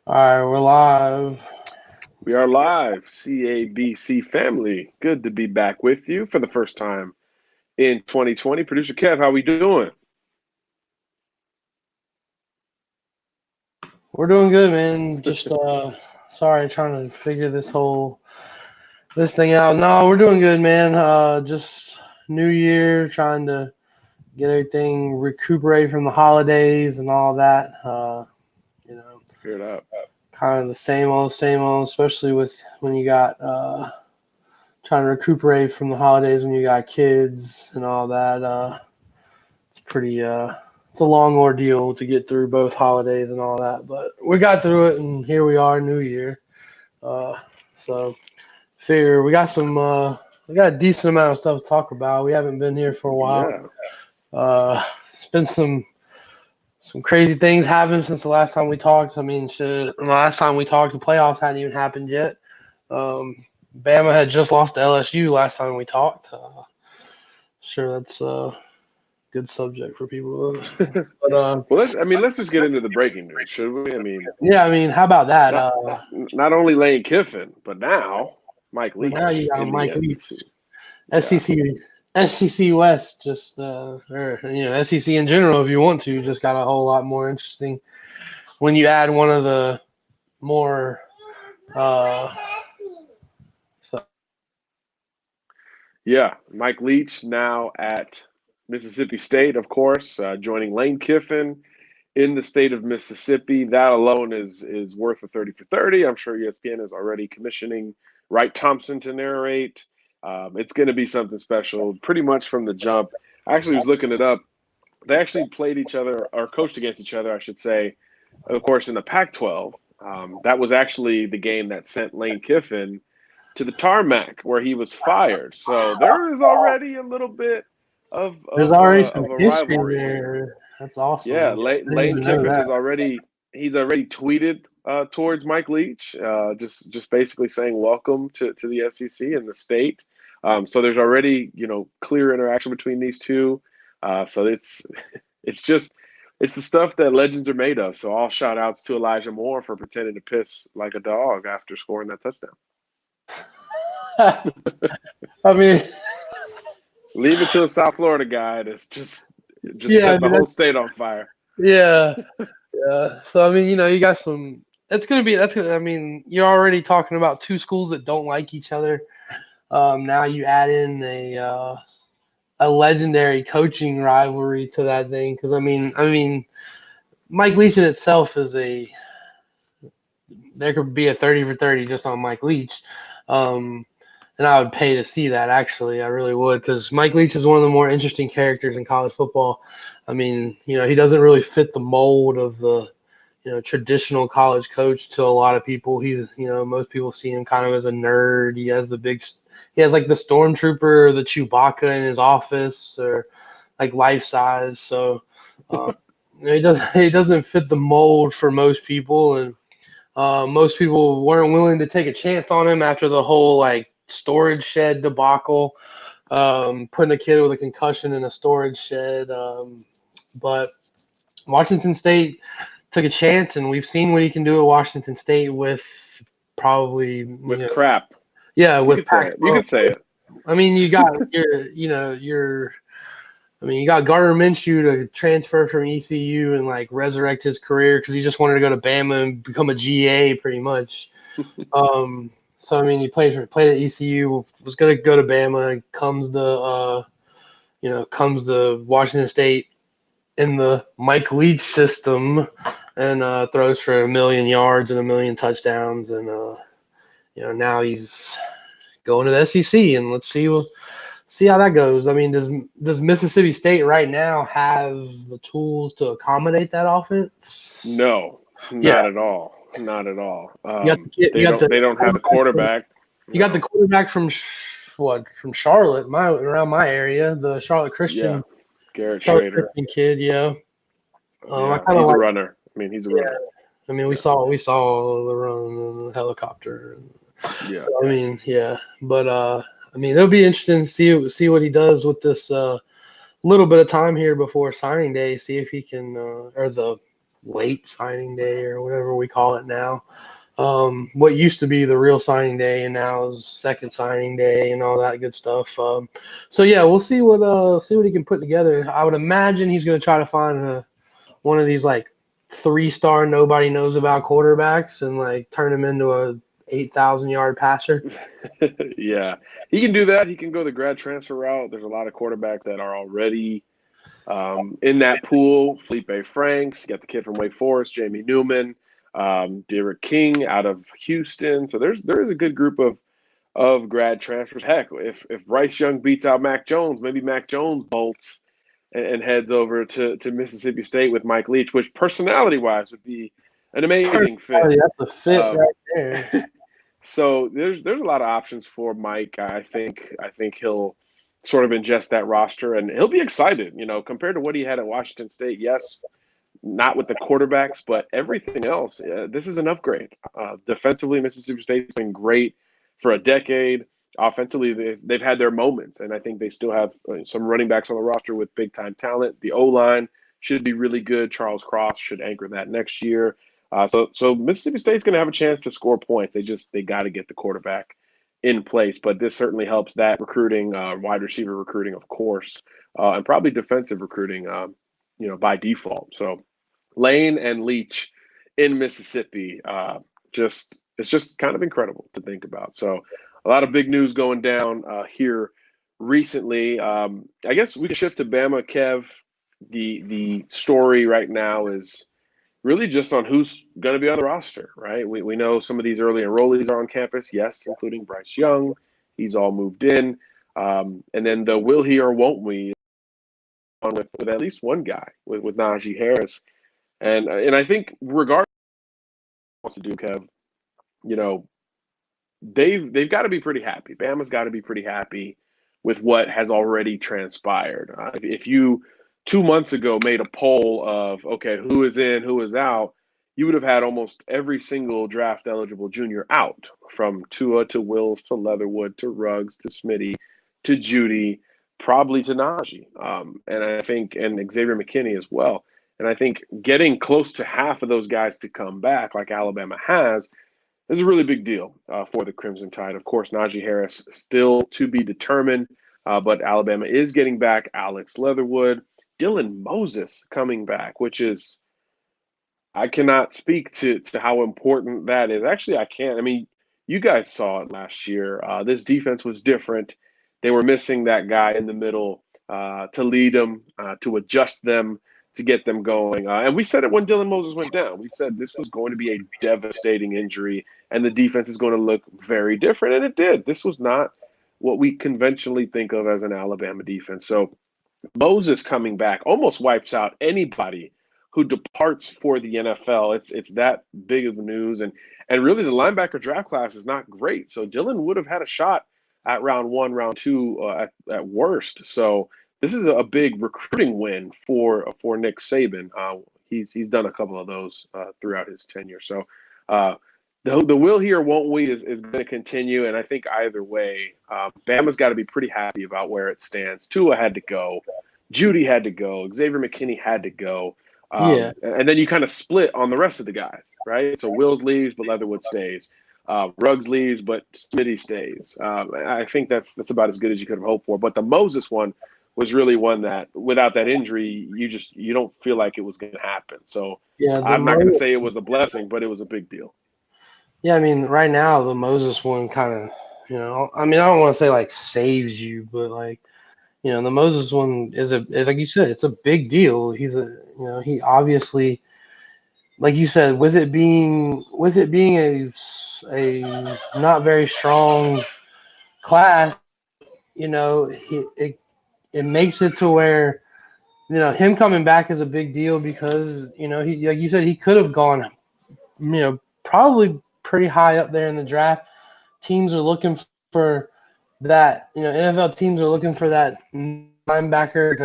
All right, we're live. We are live, CABC family. Good to be back with you for the first time in 2020. Producer Kev, how we doing? We're doing good, man. Just sorry, trying to figure this thing out. No, we're doing good, man. Just New Year, trying to get everything recuperated from the holidays and all that. You know, Cleared up. kind of the same old. Especially with when you got trying to recuperate from the holidays when you got kids and all that. It's pretty it's a long ordeal to get through both holidays and all that, but we got through it and here we are, New Year. Uh, so figure we got a decent amount of stuff to talk about. We haven't been here for a while. Yeah. It's been some crazy things happened since the last time we talked. I mean, shit, the last time we talked, the playoffs hadn't even happened yet. Bama had just lost to LSU last time we talked. Sure, that's good subject for people. But Let's just get into the breaking news, should we? yeah, I mean, how about that? Not not only Lane Kiffin, but now Mike But now you Leach got in the Mike Leach, SEC. Yeah. SEC West, just or SEC in general, if you want to, just got a whole lot more interesting when you add one of the more uh, so, Yeah. Mike Leach now at Mississippi State, of course, joining Lane Kiffin in the state of Mississippi. That alone is worth a 30 for 30. I'm sure ESPN is already commissioning Wright Thompson to narrate. It's going to be something special pretty much from the jump. I actually was looking it up. They actually played each other or coached against each other, I should say, of course, in the Pac 12. That was actually the game that sent Lane Kiffin to the tarmac where he was fired. So there is already a little bit of there's of already uh, some of a history rivalry here. there. That's awesome. Yeah, I didn't Lane even know Kiffin that. has already he's already tweeted towards Mike Leach, just basically saying welcome to the SEC and the state. So there's already clear interaction between these two. So it's just it's the stuff that legends are made of. So all shout outs to Elijah Moore for pretending to piss like a dog after scoring that touchdown. I mean, Leave it to a South Florida guy that's just yeah, I set the mean whole state on fire. yeah, yeah. So I mean, you got some. It's gonna be that's. I mean, you're already talking about two schools that don't like each other. Now you add in a legendary coaching rivalry to that thing because I mean, Mike Leach in itself is a there could be a 30 for 30 just on Mike Leach. Um, and I would pay to see that actually. I really would because Mike Leach is one of the more interesting characters in college football. I mean, he doesn't really fit the mold of the traditional college coach to a lot of people. He's most people see him kind of as a nerd. He has like the stormtrooper or the Chewbacca in his office or like life size. So he doesn't fit the mold for most people, and most people weren't willing to take a chance on him after the whole like storage shed debacle, putting a kid with a concussion in a storage shed. But Washington State took a chance, and we've seen what he can do at Washington State with probably With crap. yeah, You with could say it. You Pac-12. could say it. I mean, you got your I mean, you got Gardner Minshew to transfer from ECU and like resurrect his career because he just wanted to go to Bama and become a GA pretty much. So I mean, he played at ECU, was gonna go to Bama, comes to Washington State in the Mike Leach system and throws for 1,000,000 yards and 1,000,000 touchdowns, and now he's going to the SEC, and let's see how that goes. I mean, does Mississippi State right now have the tools to accommodate that offense? No, Yeah, not at all. Not at all. you got the kid, They don't. They don't have a quarterback. you got the No. quarterback from from Charlotte, around my area, the Yeah. Garrett Charlotte Schrader. Christian kid. Yeah, I Yeah, kind of he's a like. runner. He's a Yeah, runner. I mean, we Yeah. saw the run and the helicopter. Yeah. So, I mean, yeah, but I mean, it'll be interesting to see what he does with this little bit of time here before signing day. See if he can, or the late signing day or whatever we call it now. What used to be the real signing day and now is second signing day and all that good stuff. So yeah, we'll see what he can put together. I would imagine he's going to try to find one of these like 3-star nobody knows about quarterbacks and like turn him into a 8,000-yard passer. Yeah, he can do that. He can go the grad transfer route. There's a lot of quarterbacks that are already in that pool. Felipe Franks, you got the kid from Wake Forest, Jamie Newman, Derek King out of Houston. So there is a good group of grad transfers. Heck, if Bryce Young beats out Mac Jones, maybe Mac Jones bolts and heads over to Mississippi State with Mike Leach, which personality-wise would be an amazing fit. That's a fit right there. So there's a lot of options for Mike. I think he'll sort of ingest that roster and he'll be excited, compared to what he had at Washington State. Yes, not with the quarterbacks, but everything else. This is an upgrade. Defensively, Mississippi State's been great for a decade. Offensively, they've had their moments, and I think they still have some running backs on the roster with big-time talent. The O-line should be really good. Charles Cross should anchor that next year. So Mississippi State's going to have a chance to score points. They got to get the quarterback in place, but this certainly helps that recruiting, wide receiver recruiting, of course, and probably defensive recruiting, by default. So Lane and Leach in Mississippi, it's just kind of incredible to think about. So a lot of big news going down here recently. I guess we can shift to Bama, Kev. The story right now is really just on who's going to be on the roster, right? We know some of these early enrollees are on campus, yes, including Bryce Young. He's all moved in. And then the will he or won't we on with at least one guy, with Najee Harris. And I think regardless of what to do, Kev, they've got to be pretty happy. Bama's got to be pretty happy with what has already transpired. If you 2 months ago made a poll of, okay, who is in, who is out, you would have had almost every single draft eligible junior out, from Tua to Wills to Leatherwood to Ruggs to Smitty to Judy, probably to Najee. And I think, and Xavier McKinney as well. And I think getting close to half of those guys to come back, like Alabama has, is a really big deal for the Crimson Tide. Of course, Najee Harris still to be determined, but Alabama is getting back Alex Leatherwood, Dylan Moses coming back, which is, I cannot speak to how important that is. Actually, I can't. I mean, you guys saw it last year. This defense was different. They were missing that guy in the middle to lead them, to adjust them, to get them going. And we said it when Dylan Moses went down. We said this was going to be a devastating injury and the defense is going to look very different. And it did. This was not what we conventionally think of as an Alabama defense. So Moses coming back almost wipes out anybody who departs for the NFL. It's that big of news. And really the linebacker draft class is not great. So Dylan would have had a shot at round 1, round 2 at worst. So this is a big recruiting win for Nick Saban. He's done a couple of those throughout his tenure. So the will he or won't we is going to continue. And I think either way, Bama's got to be pretty happy about where it stands. Tua had to go. Judy had to go. Xavier McKinney had to go. And then you kind of split on the rest of the guys, right? So Wills leaves, but Leatherwood stays. Ruggs leaves, but Smitty stays. I think that's about as good as you could have hoped for. But the Moses one was really one that, without that injury, you don't feel like it was going to happen. So I'm not going to say it was a blessing, but it was a big deal. Yeah, I mean, right now the Moses one kind of, I mean, I don't want to say like saves you, but like, the Moses one is like you said, it's a big deal. He obviously, like you said, with it being a not very strong class, it makes it to where, him coming back is a big deal because, he, like you said, he could have gone, probably pretty high up there in the draft. Teams are looking for that, NFL teams are looking for that linebacker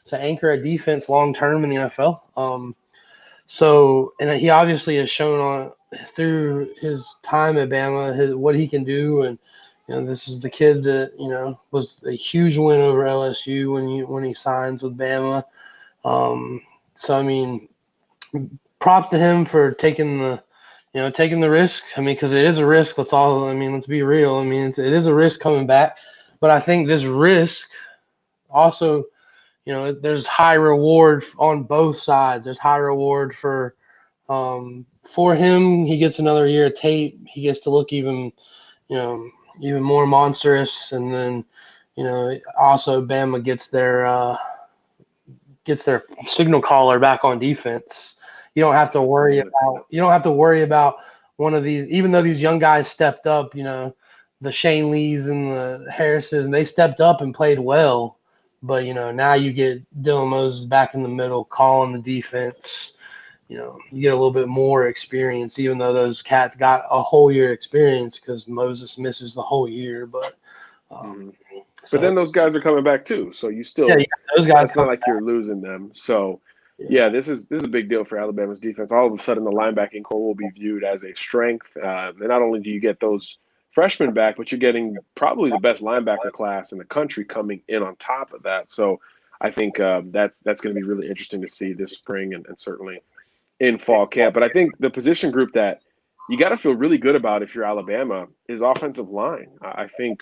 to anchor a defense long term in the NFL. So, and he obviously has shown through his time at Bama what he can do, and this is the kid that was a huge win over LSU when he signs with Bama. So I mean, props to him for taking the risk. I mean, because it is a risk. Let's be real. I mean, it is a risk coming back. But I think this risk also, there's high reward on both sides. There's high reward for him. He gets another year of tape. He gets to look even more monstrous. And then, also Bama gets their signal caller back on defense. You don't have to worry about one of these, even though these young guys stepped up, the Shane Lees and the Harrises, and they stepped up and played well. But, now you get Dylan Moses back in the middle calling the defense. You get a little bit more experience, even though those cats got a whole year experience because Moses misses the whole year. But but then those guys are coming back too, so you still those guys. It's not like you're losing them. So this is a big deal for Alabama's defense. All of a sudden, the linebacking core will be viewed as a strength. And not only do you get those freshmen back, but you're getting probably the best linebacker class in the country coming in on top of that. So I think that's going to be really interesting to see this spring and certainly in fall camp. But I think the position group that you got to feel really good about if you're Alabama is offensive line. I think,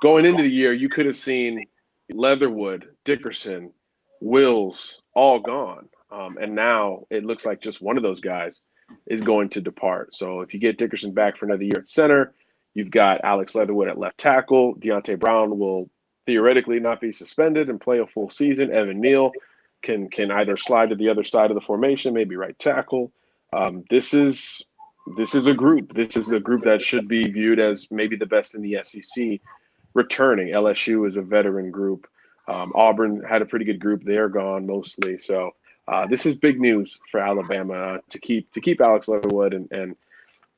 going into the year, you could have seen Leatherwood, Dickerson, Wills all gone. And now it looks like just one of those guys is going to depart. So if you get Dickerson back for another year at center, you've got Alex Leatherwood at left tackle. Deontay Brown will theoretically not be suspended and play a full season. Evan Neal can either slide to the other side of the formation, maybe right tackle. This is a group. This is a group that should be viewed as maybe the best in the SEC. Returning LSU is a veteran group. Auburn had a pretty good group. They're gone mostly. So this is big news for Alabama to keep Alex Leatherwood and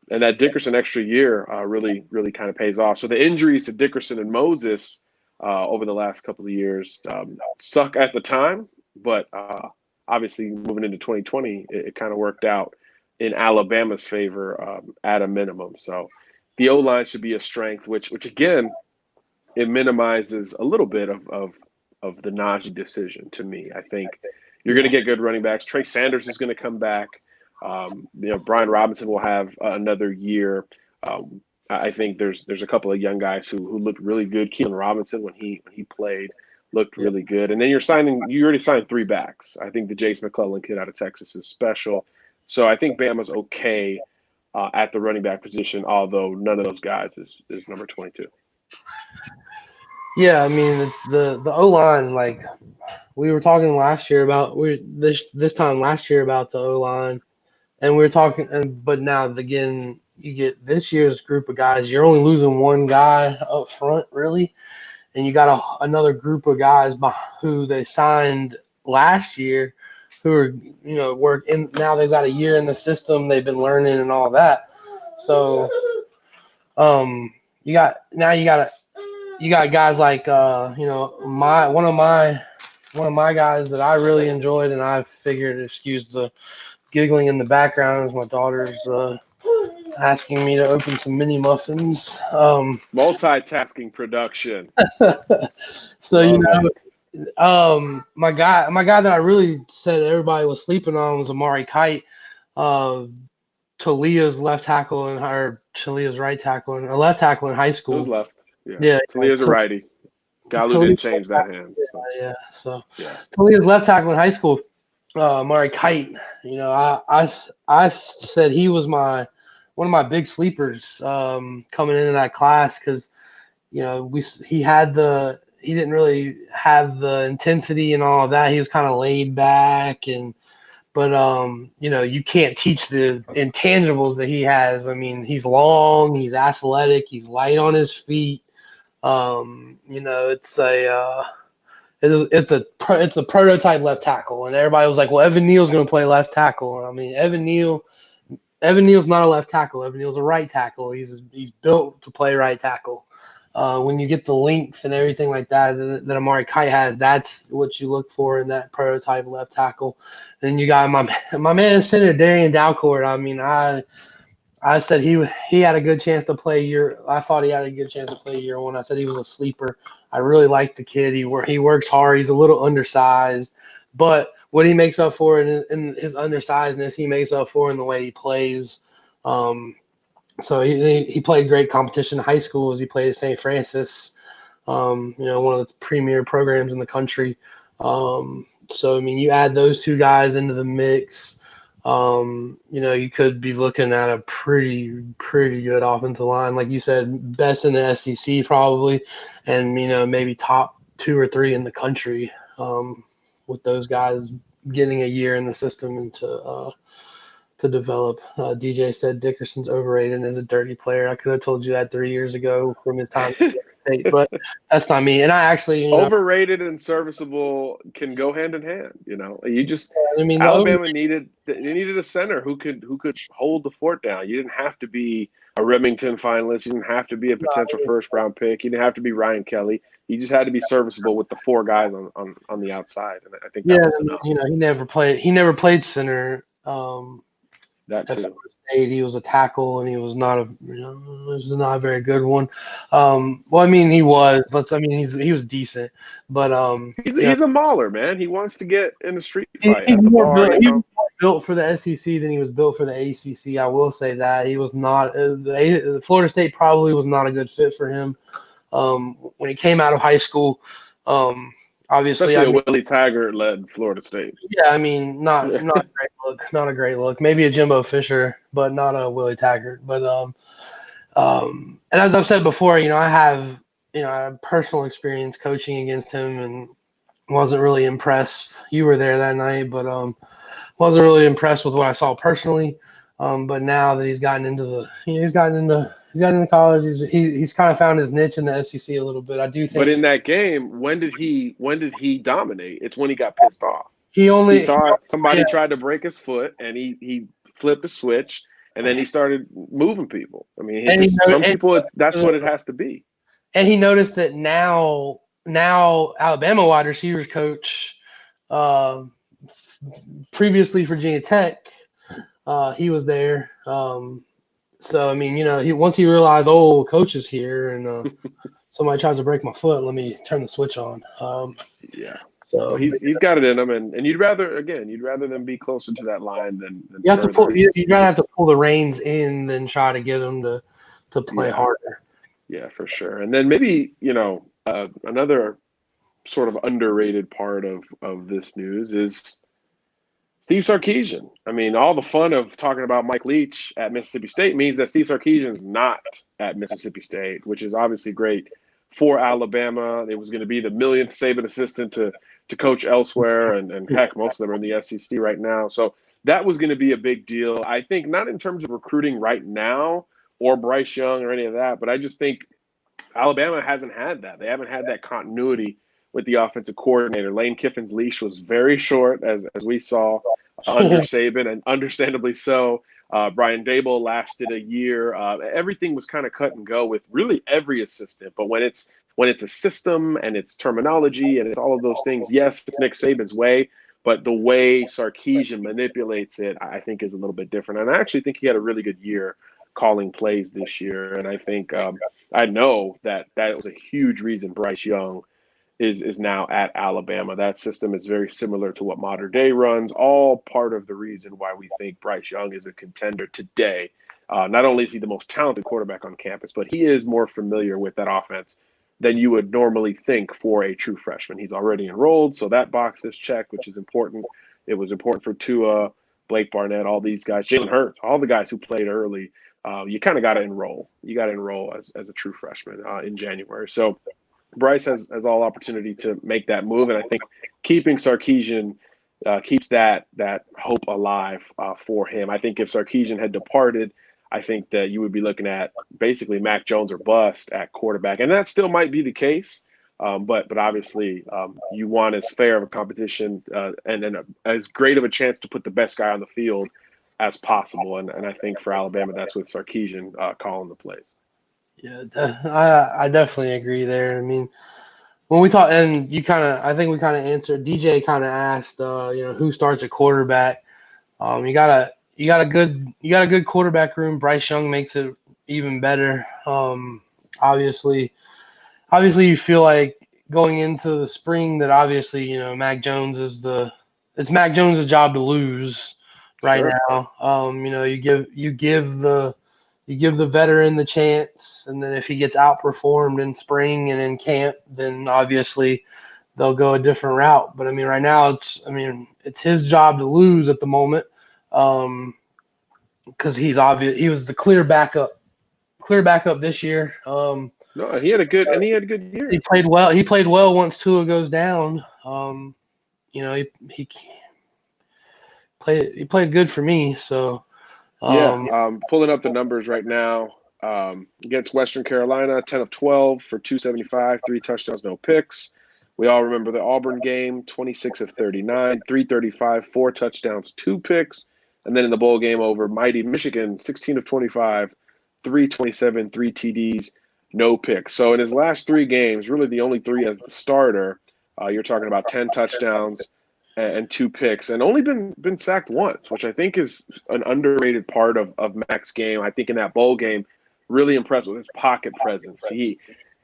that Dickerson extra year really kind of pays off. So the injuries to Dickerson and Moses over the last couple of years suck at the time, but obviously moving into 2020, it kind of worked out in Alabama's favor at a minimum. So the O-line should be a strength, which again, it minimizes a little bit of the Najee decision to me. I think you're going to get good running backs. Trey Sanders is going to come back. Brian Robinson will have another year. I think there's a couple of young guys who looked really good. Keelan Robinson, when he played, looked really good. And then you already signed 3 backs. I think the Jace McClellan kid out of Texas is special. So I think Bama's okay at the running back position, although none of those guys is number 22. Yeah, I mean, it's the O-line, like we were talking last year about this time last year about the O-line, and we were talking, but now again you get this year's group of guys. You're only losing one guy up front, really, and you got another group of guys who they signed last year, who are now they've got a year in the system. They've been learning and all that. So, you got guys like one of my guys that I really enjoyed, and I figured, excuse the giggling in the background, as my daughter's asking me to open some mini muffins. Multitasking production. So my guy that I really said everybody was sleeping on was Amari Kite, Talia's left tackle or Talia's right tackle and left tackle in high school. Who's left? Yeah. Talia's a righty. Galu didn't change that hand. So. Talia's left tackle in high school, Amari Kite. I said he was one of my big sleepers coming into that class because he didn't really have the intensity and all of that. He was kind of laid back but you can't teach the intangibles that he has. I mean, he's long, he's athletic, he's light on his feet. It's a prototype left tackle, and everybody was like, "Well, Evan Neal's going to play left tackle." I mean, Evan Neal's not a left tackle. Evan Neal's a right tackle. He's built to play right tackle. When you get the length and everything like that Amari Kite has, that's what you look for in that prototype left tackle. Then you got my man center Darian Dalcourt. I mean, I said he had a good chance to play year. I thought he had a good chance to play year one. I said he was a sleeper. I really liked the kid. He works hard. He's a little undersized, but what he makes up for in his undersizedness, he makes up for in the way he plays. So he played great competition in high schools. He played at St. Francis, one of the premier programs in the country. So, I mean, you add those two guys into the mix, you could be looking at a pretty good offensive line. Like you said, best in the SEC probably, and, maybe top 2 or 3 in the country with those guys getting a year in the system and to develop. DJ said Dickerson's overrated and is a dirty player. I could have told you that 3 years ago from his time at State, but that's not me. And I actually, overrated and serviceable can go hand in hand. You just I mean, Alabama needed a center who could hold the fort down. You didn't have to be a Remington finalist. You didn't have to be a potential first round pick. You didn't have to be Ryan Kelly. You just had to be serviceable with the 4 guys on the outside. And I think that was enough. He never played center. That too. State, he was a tackle, and he was not a very good one. Well, I mean, he was. He was decent, but he's a mauler, man. He wants to get in the street fight. He was more built for the SEC than he was built for the ACC. I will say that he was not. Florida State probably was not a good fit for him when he came out of high school. Obviously, especially a Willie Taggart-led Florida State. Yeah, I mean, not a great look. Not a great look. Maybe a Jimbo Fisher, but not a Willie Taggart. But and as I've said before, I have personal experience coaching against him and wasn't really impressed. You were there that night, but wasn't really impressed with what I saw personally. But now that he's gotten into college, he's kind of found his niche in the SEC a little bit. I do think. But in that game, when did he dominate? It's when he got pissed off. He thought somebody tried to break his foot, and he flipped a switch, and then he started moving people. I mean, that's what it has to be. And he noticed that now Alabama wide receivers coach, previously Virginia Tech, he was there. So, I mean, once he realized, coach is here and somebody tries to break my foot, let me turn the switch on. Yeah. So he's got it in him, and you'd rather them be closer to that line than you have to you'd rather have to pull the reins in than try to get them to play harder. Yeah, for sure. And then maybe another sort of underrated part of this news is Steve Sarkisian. I mean, all the fun of talking about Mike Leach at Mississippi State means that Steve Sarkisian's not at Mississippi State, which is obviously great for Alabama. It was going to be the millionth Saban assistant to coach elsewhere, and heck, most of them are in the SEC right now. So that was going to be a big deal. I think not in terms of recruiting right now or Bryce Young or any of that, but I just think Alabama hasn't had that. They haven't had that continuity with the offensive coordinator. Lane Kiffin's leash was very short, as we saw under Saban, and understandably so. Brian Dable lasted a year. Everything was kind of cut and go with really every assistant. But when it's a system and it's terminology and it's all of those things, yes, it's Nick Saban's way, but the way Sarkisian manipulates it, I think, is a little bit different. And I actually think he had a really good year calling plays this year. And I think I know that was a huge reason Bryce Young is now at Alabama. That system is very similar to what Mater Dei runs, all part of the reason why we think Bryce Young is a contender today. Not only is he the most talented quarterback on campus, but he is more familiar with that offense than you would normally think for a true freshman. He's already enrolled, so that box is checked, which is important. It was important for Tua, Blake Barnett, all these guys, Jalen Hurts, all the guys who played early. You kind of got to enroll. You got to enroll as a true freshman in January. So Bryce has all opportunity to make that move, and I think keeping Sarkisian keeps that hope alive for him. I think if Sarkisian had departed, I think that you would be looking at basically Mac Jones or bust at quarterback, and that still might be the case. But obviously, you want as fair of a competition and as great of a chance to put the best guy on the field as possible. And I think for Alabama, that's with Sarkisian calling the plays. Yeah, I definitely agree there. I mean, when we talk, and I think we kind of answered. DJ kind of asked, who starts at quarterback. You got a good quarterback room. Bryce Young makes it even better. Obviously, you feel like going into the spring that obviously Mac Jones is the it's Mac Jones' job to lose right Sure. now. You give the veteran the chance, and then if he gets outperformed in spring and in camp, then obviously they'll go a different route. But I mean, right now it's his job to lose at the moment, because he was the clear backup this year. No, he had a good year. He played well. He played well once Tua goes down. He played good for me. So Pulling up the numbers right now. Against Western Carolina, 10 of 12 for 275, 3 touchdowns, no picks. We all remember the Auburn game, 26 of 39, 335, 4 touchdowns, 2 picks. And then in the bowl game over mighty Michigan, 16 of 25, 327, 3 TDs, no picks. So in his last 3 games, really the only 3 as the starter, you're talking about 10 touchdowns and 2 picks, and only been sacked once, which I think is an underrated part of Mac's game. I think in that bowl game, really impressed with his pocket presence.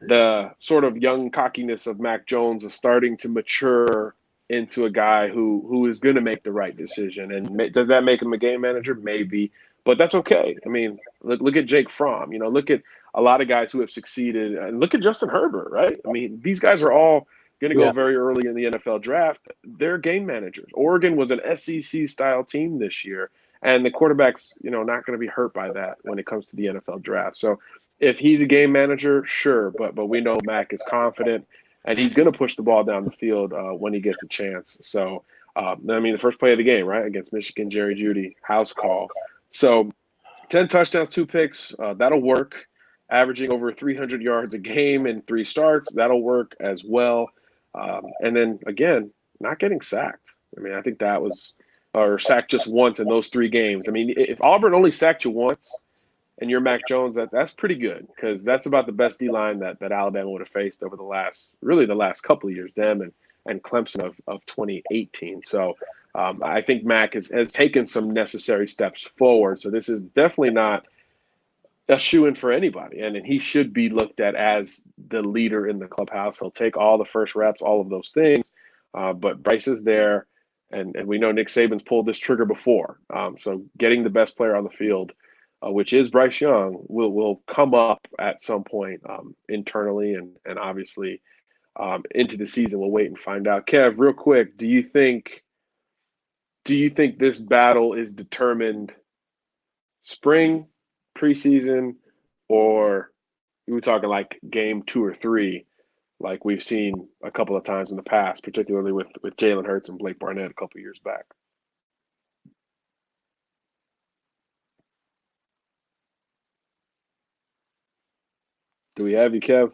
The sort of young cockiness of Mac Jones is starting to mature into a guy who is going to make the right decision. And does that make him a game manager? Maybe, but that's okay. I mean, look at Jake Fromm. Look at a lot of guys who have succeeded, and look at Justin Herbert. Right? I mean, these guys are all going to go very early in the NFL draft. They're game managers. Oregon was an SEC style team this year, and the quarterback's not going to be hurt by that when it comes to the NFL draft. So if he's a game manager, sure, but we know Mac is confident, and he's going to push the ball down the field when he gets a chance. So the first play of the game, right, against Michigan, Jerry Jeudy, house call. So 10 touchdowns, 2 picks, that'll work. Averaging over 300 yards a game in 3 starts, that'll work as well. And then again, not getting sacked. I mean, I think that was, or sacked just once in those 3 games. I mean, if Auburn only sacked you once and you're Mac Jones, that's pretty good, because that's about the best D-line that Alabama would have faced over the last couple of years, them and Clemson of 2018. So I think Mac has taken some necessary steps forward. So this is definitely not a shoe-in for anybody, and he should be looked at as the leader in the clubhouse. He'll take all the first reps, all of those things, but Bryce is there, and we know Nick Saban's pulled this trigger before. So getting the best player on the field, which is Bryce Young, will come up at some point internally, and obviously into the season. We'll wait and find out. Kev, real quick, do you think this battle is determined spring, preseason, or we were talking like game 2 or 3, like we've seen a couple of times in the past, particularly with Jalen Hurts and Blake Barnett a couple of years back? Do we have you, Kev?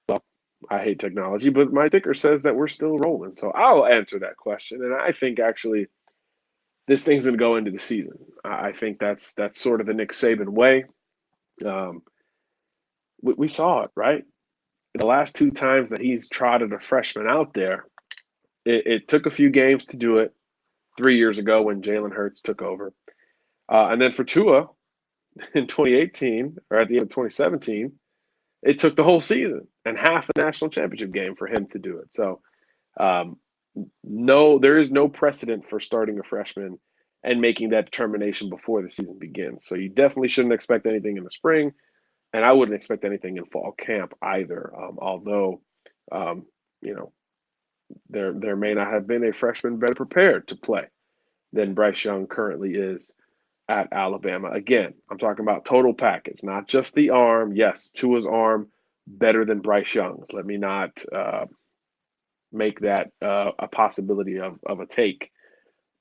Well, I hate technology, but my ticker says that we're still rolling, so I'll answer that question. And I think actually this thing's going to go into the season. I think that's sort of the Nick Saban way. We saw it, right? The last 2 times that he's trotted a freshman out there, it took a few games to do it. 3 years ago when Jalen Hurts took over. And then for Tua in 2018, or at the end of 2017, it took the whole season and half a national championship game for him to do it. So no, there is no precedent for starting a freshman and making that determination before the season begins. So you definitely shouldn't expect anything in the spring, and I wouldn't expect anything in fall camp either. Although, there may not have been a freshman better prepared to play than Bryce Young currently is at Alabama. Again, I'm talking about total package, not just the arm. Yes, Tua's arm better than Bryce Young's. Let me not make that a possibility of a take.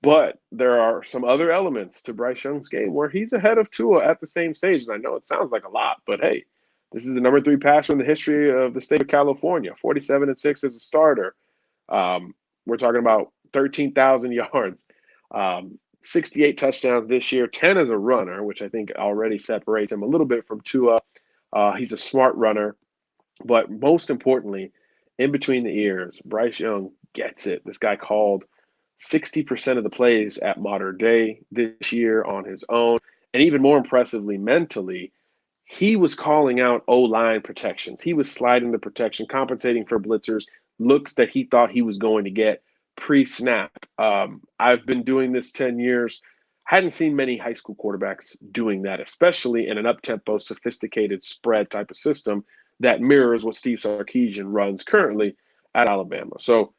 But there are some other elements to Bryce Young's game where he's ahead of Tua at the same stage. And I know it sounds like a lot, but hey, this is the number 3 passer in the history of the state of California, 47-6 as a starter. We're talking about 13,000 yards, 68 touchdowns this year, 10 as a runner, which I think already separates him a little bit from Tua. He's a smart runner. But most importantly, in between the ears, Bryce Young gets it. This guy called 60% of the plays at modern day this year on his own. And even more impressively, mentally, he was calling out O-line protections. He was sliding the protection, compensating for blitzers, looks that he thought he was going to get pre-snap. I've been doing this 10 years. Hadn't seen many high school quarterbacks doing that, especially in an up-tempo, sophisticated spread type of system that mirrors what Steve Sarkisian runs currently at Alabama. So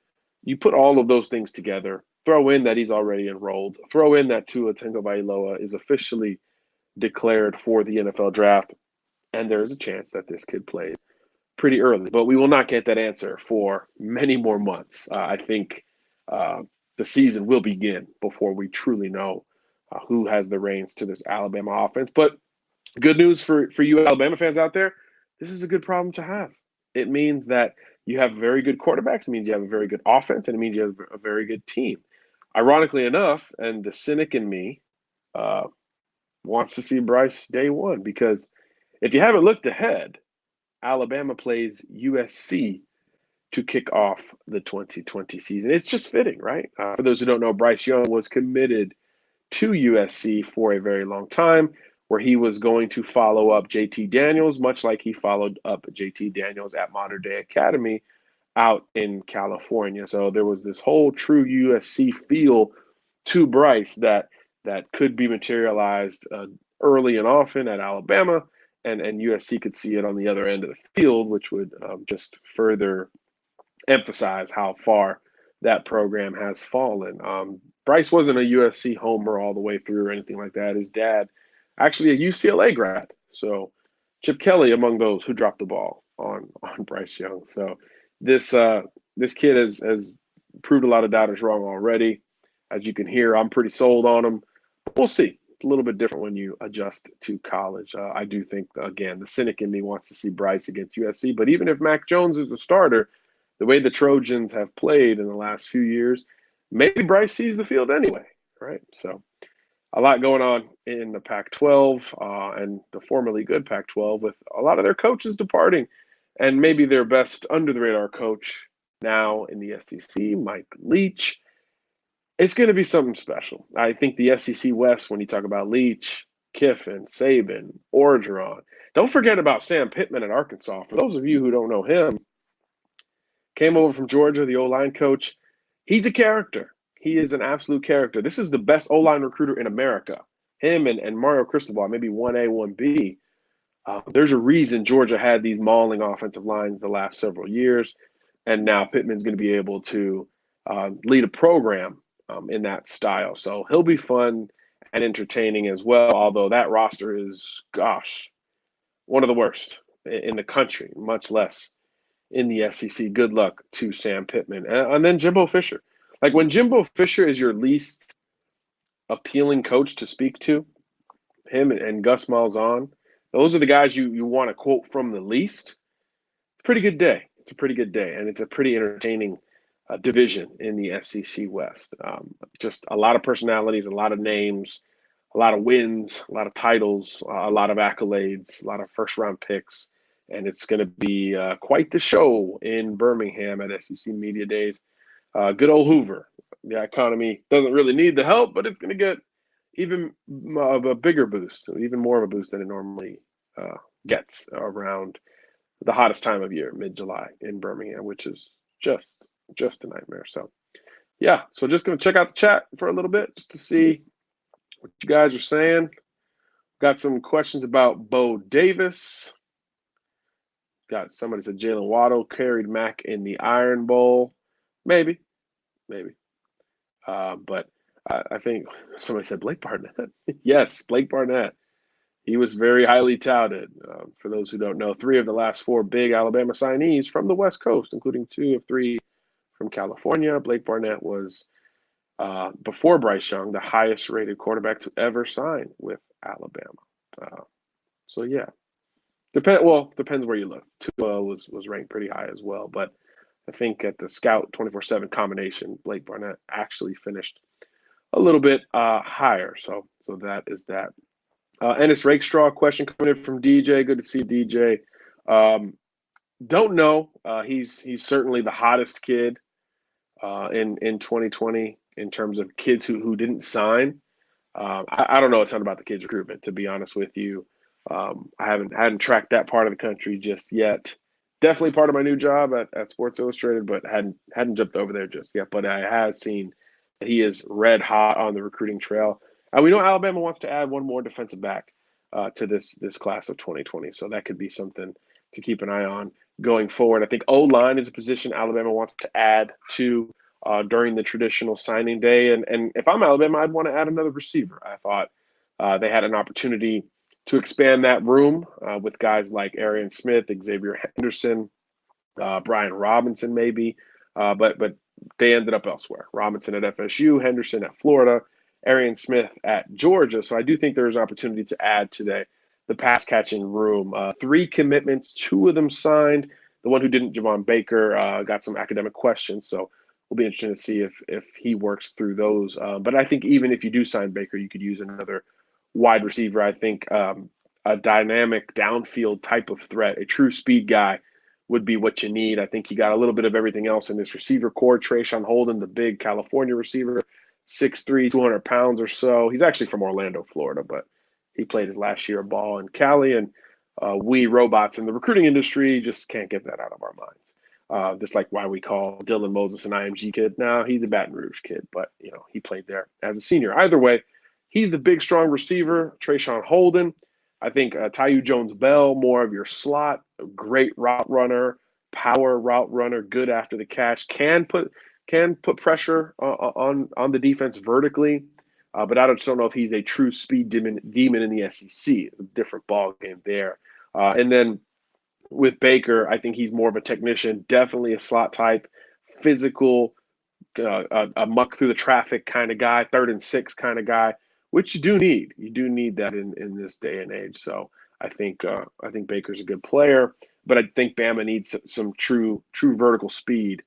you put all of those things together, throw in that he's already enrolled, throw in that Tua Tagovailoa is officially declared for the NFL draft, and there is a chance that this kid plays pretty early. But we will not get that answer for many more months. I think the season will begin before we truly know who has the reins to this Alabama offense. But good news for you Alabama fans out there, this is a good problem to have. It means that you have very good quarterbacks. It means you have a very good offense, and it means you have a very good team. Ironically enough, and the cynic in me wants to see Bryce day one, because if you haven't looked ahead, Alabama plays USC to kick off the 2020 season. It's just fitting, right? For those who don't know, Bryce Young was committed to USC for a very long time, where he was going to follow up JT Daniels, much like he followed up JT Daniels at Modern Day Academy out in California. So there was this whole true USC feel to Bryce that could be materialized early and often at Alabama, and USC could see it on the other end of the field, which would just further emphasize how far that program has fallen. Bryce wasn't a USC homer all the way through or anything like that. His dad, actually a UCLA grad. So Chip Kelly among those who dropped the ball on Bryce Young. So this kid has proved a lot of doubters wrong already. As you can hear, I'm pretty sold on him. But we'll see. It's a little bit different when you adjust to college. I do think, again, the cynic in me wants to see Bryce against USC. But even if Mac Jones is the starter, the way the Trojans have played in the last few years, maybe Bryce sees the field anyway, right? So a lot going on in the Pac-12 and the formerly good Pac-12, with a lot of their coaches departing, and maybe their best under-the-radar coach now in the SEC, Mike Leach. It's going to be something special. I think the SEC West, when you talk about Leach, Kiffin, Saban, Orgeron, don't forget about Sam Pittman at Arkansas. For those of you who don't know him, came over from Georgia, the O-line coach. He's a character. He is an absolute character. This is the best O-line recruiter in America. Him and Mario Cristobal, maybe 1A, 1B. There's a reason Georgia had these mauling offensive lines the last several years, and now Pittman's going to be able to lead a program in that style. So he'll be fun and entertaining as well, although that roster is, gosh, one of the worst in the country, much less in the SEC. Good luck to Sam Pittman. And then Jimbo Fisher. Like, when Jimbo Fisher is your least appealing coach to speak to, him and Gus Malzahn, those are the guys you want to quote from the least. Pretty good day. It's a pretty good day, and it's a pretty entertaining division in the SEC West. Just a lot of personalities, a lot of names, a lot of wins, a lot of titles, a lot of accolades, a lot of first-round picks. And it's going to be quite the show in Birmingham at SEC Media Days. Good old Hoover. The economy doesn't really need the help, but it's going to get even of a bigger boost, even more of a boost than it normally gets around the hottest time of year, mid-July in Birmingham, which is just a nightmare. So, yeah. So just going to check out the chat for a little bit just to see what you guys are saying. Got some questions about Bo Davis. Got somebody said Jalen Waddle carried Mac in the Iron Bowl. Maybe. But I think somebody said Blake Barnett. Yes, Blake Barnett. He was very highly touted. For those who don't know, 3 of the last 4 big Alabama signees from the West Coast, including 2 of 3 from California. Blake Barnett was, before Bryce Young, the highest rated quarterback to ever sign with Alabama. So, yeah. Depends where you look. Tua was ranked pretty high as well, but I think at the Scout 24/7 combination, Blake Barnett actually finished a little bit higher. So that is that. Ennis Rakestraw question coming in from DJ. Good to see you, DJ. Don't know. He's certainly the hottest kid in 2020 in terms of kids who didn't sign. I don't know a ton about the kids recruitment, to be honest with you. I hadn't tracked that part of the country just yet. Definitely part of my new job at Sports Illustrated, but hadn't jumped over there just yet. But I have seen that he is red hot on the recruiting trail. And we know Alabama wants to add one more defensive back to this class of 2020, so that could be something to keep an eye on going forward. I think O-line is a position Alabama wants to add to during the traditional signing day. And if I'm Alabama, I'd want to add another receiver. I thought they had an opportunity to expand that room with guys like Arian Smith, Xavier Henderson, Brian Robinson, maybe, but they ended up elsewhere. Robinson at FSU, Henderson at Florida, Arian Smith at Georgia. So I do think there's an opportunity to add to the pass catching room. 3 commitments, 2 of them signed. The one who didn't, Javon Baker, got some academic questions. So we'll be interested to see if he works through those. But I think even if you do sign Baker, you could use another wide receiver. I think a dynamic downfield type of threat, a true speed guy, would be what you need. I think you got a little bit of everything else in this receiver core. Trayshawn Holden, the big California receiver, 6'3", 200 pounds or so. He's actually from Orlando, Florida, but he played his last year of ball in Cali. And we robots in the recruiting industry just can't get that out of our minds. Just like why we call Dylan Moses an IMG kid. Now he's a Baton Rouge kid, but he played there as a senior. Either way, he's the big, strong receiver. Trayshawn Holden. I think Tyu Jones-Bell, more of your slot, great route runner, power route runner, good after the catch, can put pressure on the defense vertically, but I just don't know if he's a true speed demon in the SEC. It's a different ball game there. And then with Baker, I think he's more of a technician, definitely a slot type, physical, a muck through the traffic kind of guy, 3rd and 6 kind of guy, which you do need. You do need that in this day and age. So I think Baker's a good player, but I think Bama needs some true vertical speed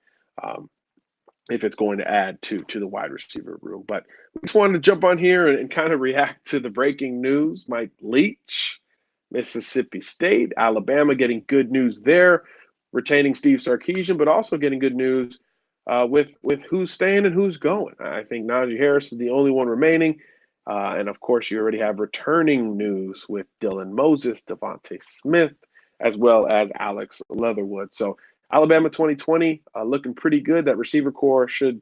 if it's going to add to the wide receiver room. But we just wanted to jump on here and kind of react to the breaking news. Mike Leach, Mississippi State, Alabama getting good news there, retaining Steve Sarkisian, but also getting good news with who's staying and who's going. I think Najee Harris is the only one remaining. And of course, you already have returning news with Dylan Moses, Devontae Smith, as well as Alex Leatherwood. So Alabama 2020 looking pretty good. That receiver core should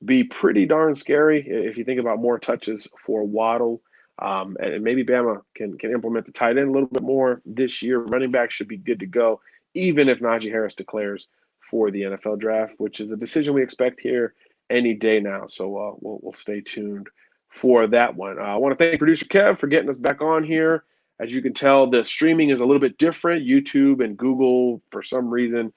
be pretty darn scary if you think about more touches for Waddle. And maybe Bama can implement the tight end a little bit more this year. Running back should be good to go, even if Najee Harris declares for the NFL draft, which is a decision we expect here any day now. So we'll stay tuned for that one. I want to thank producer Kev for getting us back on here. As you can tell, the streaming is a little bit different. YouTube and Google, for some reason,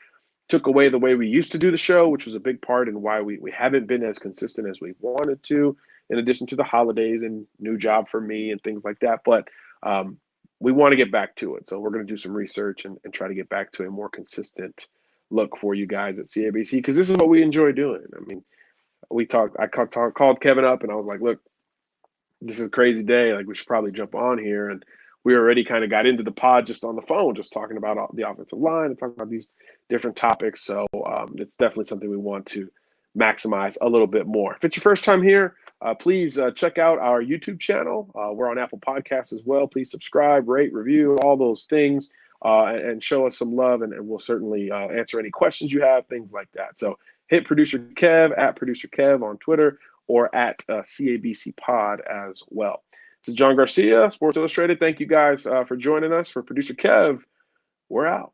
took away the way we used to do the show, which was a big part in why we haven't been as consistent as we wanted to, in addition to the holidays and new job for me and things like that. But we want to get back to it. So we're going to do some research and try to get back to a more consistent look for you guys at CABC, because this is what we enjoy doing. I mean, I called Kevin up and I was like, look, this is a crazy day. Like, we should probably jump on here. And we already kind of got into the pod just on the phone, just talking about the offensive line and talking about these different topics. So it's definitely something we want to maximize a little bit more. If it's your first time here, please check out our YouTube channel. We're on Apple Podcasts as well. Please subscribe, rate, review, all those things, and show us some love. And we'll certainly answer any questions you have, things like that. So hit Producer Kev at Producer Kev on Twitter, or at CABC Pod as well. This is John Garcia, Sports Illustrated. Thank you guys for joining us. For Producer Kev, we're out.